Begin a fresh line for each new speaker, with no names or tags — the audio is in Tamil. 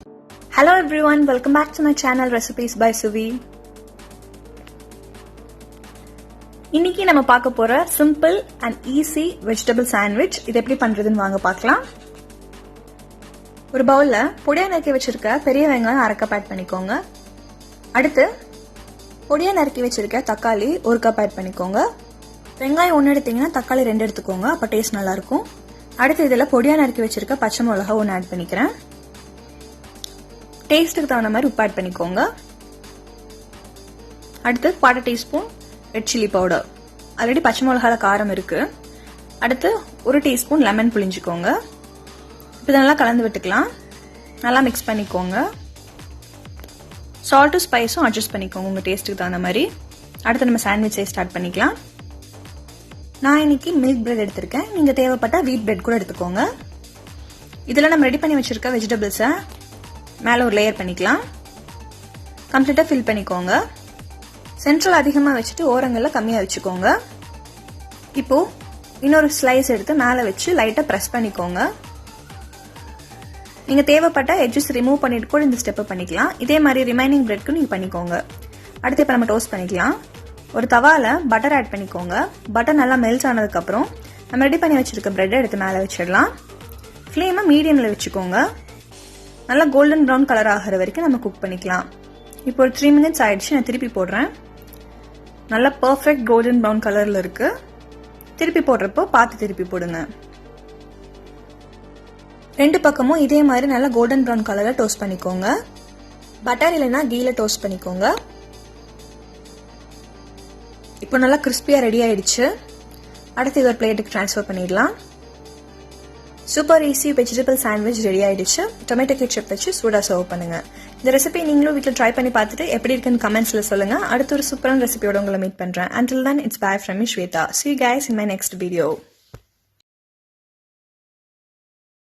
Hello everyone, welcome back to my channel Recipes by Suvi. இன்னைக்கு நம்ம பார்க்க போற simple and easy vegetable sandwich இது எப்படி பண்றதுன்னு வாங்க பார்க்கலாம். ஒரு பவுல்ல பொடியா நறுக்கி வச்சிருக்க பெரிய வெங்காயம் 1/2 கப் ஆட் பண்ணிக்கோங்க. அடுத்து பொடியா நறுக்கி வச்சிருக்க தக்காளி 1 கப் ஆட் பண்ணிக்கோங்க. வெங்காயம் 1 எடுத்தீங்கன்னா தக்காளி 2 எடுத்துக்கோங்க, அப்ப டேஸ்ட் நல்லா இருக்கும். அடுத்து இதெல்லாம் பொடியா நறுக்கி வச்சிருக்க பச்சை மிளகாய் 1 ஆட் பண்ணிக்கிறேன். டேஸ்ட்டுக்கு தகுந்த மாதிரி உப்பு ஆட் பண்ணிக்கோங்க. அடுத்து 1/4 teaspoon red chilli powder. Already பச்சை மிளகால காரம் இருக்கு. அடுத்து 1 டீஸ்பூன் லெமன் புளிஞ்சுக்கோங்க. இப்போ நல்லா கலந்து விட்டுக்கலாம். நல்லா மிக்ஸ் பண்ணிக்கோங்க. சால்ட்டும் ஸ்பைஸும் அட்ஜஸ்ட் பண்ணிக்கோங்க உங்க டேஸ்ட்டுக்கு தகுந்த மாதிரி. அடுத்து நம்ம சாண்ட்விச் ஸ்டார்ட் பண்ணிக்கலாம். நான் இன்னைக்கு மில்க் பிரெட் எடுத்திருக்கேன். நீங்க தேவைப்பட்ட வீட் பிரெட் கூட எடுத்துக்கோங்க. இதுல நம்ம ரெடி பண்ணி வச்சிருக்க வெஜிடபிள்ஸை மேல ஒரு லேயர் பண்ணிக்கலாம். கம்ப்ளீட்டா ஃபில் பண்ணிக்கோங்க. சென்ட்ரல் அதிகமா வச்சுட்டு ஓரங்கள்ல கம்மியா வச்சுக்கோங்க. இப்போ இன்னொரு ஸ்லைஸ் எடுத்து மேல வச்சு லைட்டா பிரஸ் பண்ணிக்கோங்க. நீங்க தேவைப்பட்ட எட்ஜஸ் ரிமூவ் பண்ணிட்டு கூட இந்த ஸ்டெப் பண்ணிக்கலாம். இதே மாதிரி ரிமைனிங் பிரெட்க்கு நீங்க பண்ணிக்கோங்க. அடுத்து இப்ப நம்ம டோஸ்ட் பண்ணிக்கலாம். ஒரு தவால பட்டர் ஆட் பண்ணிக்கோங்க. பட்டர் நல்லா மெல்ட் ஆனதுக்கு அப்புறம் நம்ம ரெடி பண்ணி வச்சிருக்க பிரெட் எடுத்து மேல வச்சிடலாம். ஃப்ளேமை மீடியம்ல வச்சுக்கோங்க. நல்லா கோல்டன் ப்ரௌன் கலர் ஆகிற வரைக்கும் நம்ம குக் பண்ணிக்கலாம். இப்போ ஒரு 3 மினிட்ஸ் ஆயிடுச்சு. நான் திருப்பி போடுறேன். நல்லா பர்ஃபெக்ட் கோல்டன் ப்ரௌன் கலர்ல இருக்கு. திருப்பி போடுறப்போ பார்த்து திருப்பி போடுங்க. ரெண்டு பக்கமும் இதே மாதிரி நல்லா கோல்டன் ப்ரௌன் கலர்ல டோஸ்ட் பண்ணிக்கோங்க. பட்டர் இல்லைன்னா கீல டோஸ்ட் பண்ணிக்கோங்க. இப்போ நல்லா கிறிஸ்பியா ரெடி ஆயிடுச்சு. அடுத்து இது ஒரு பிளேட்டுக்கு ட்ரான்ஸ்ஃபர் பண்ணிடலாம். Super easy vegetable sandwich ready ஆயிடுச்சு. டொமேட்டோ கெட்சப் வச்சு சூடா சர்வ் பண்ணுங்க. இந்த ரெசிபி நீங்களும் வீட்டில் ட்ரை பண்ணி பார்த்துட்டு எப்படி இருக்குன்னு கமெண்ட்ஸ்ல சொல்லுங்க. அடுத்த ஒரு சூப்பரான ரெசிபியோட உங்களை மீட் பண்றேன். Until then, it's bye from me, Shweta. See you guys in my next video.